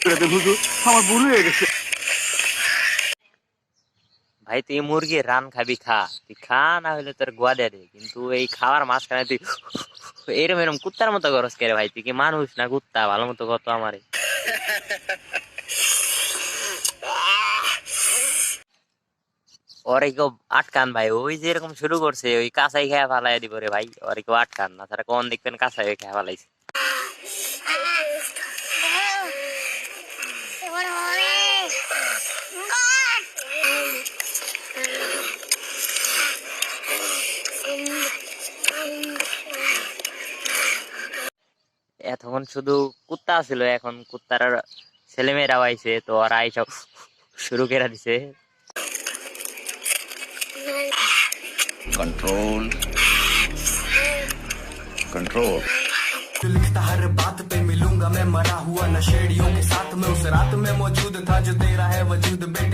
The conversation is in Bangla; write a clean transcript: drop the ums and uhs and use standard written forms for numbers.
হুজুর, আমার ভুল হয়ে গেছে। ভাই তুই মুরগি রান খাবি খা, তুই খা, না হলে তোর গোয়া দে দে, কিন্তু এই খাওয়ার মাঝখানে তুই এরম এরম কুত্তার মতো গরজ করে ভাই, তুই কি মানুষ না কুত্তা? ভালো মতো কত আমারে। ওরে কেউ আটকান ভাই, ওই যে এরকম শুরু করছে ওই কাঁচাই খেয়া ফালাই দিব রে ভাই, ওরে কেউ আটকান না, তারা কোন দেখবেন কাঁচাই খেয়া ফালাইছে। এতক্ষণ শুধু কুত্তা ছিল, এখন কুত্তার ছেলেমেয়েরাও আইছে, তো ওরা এইসব শুরু করে দিছে। Control control. लिखता हर बात पे मिलूंगा मैं मरा हुआ नशेड़ियों के साथ में, उस रात में मौजूद था जो तेरा है वजूद बेटा।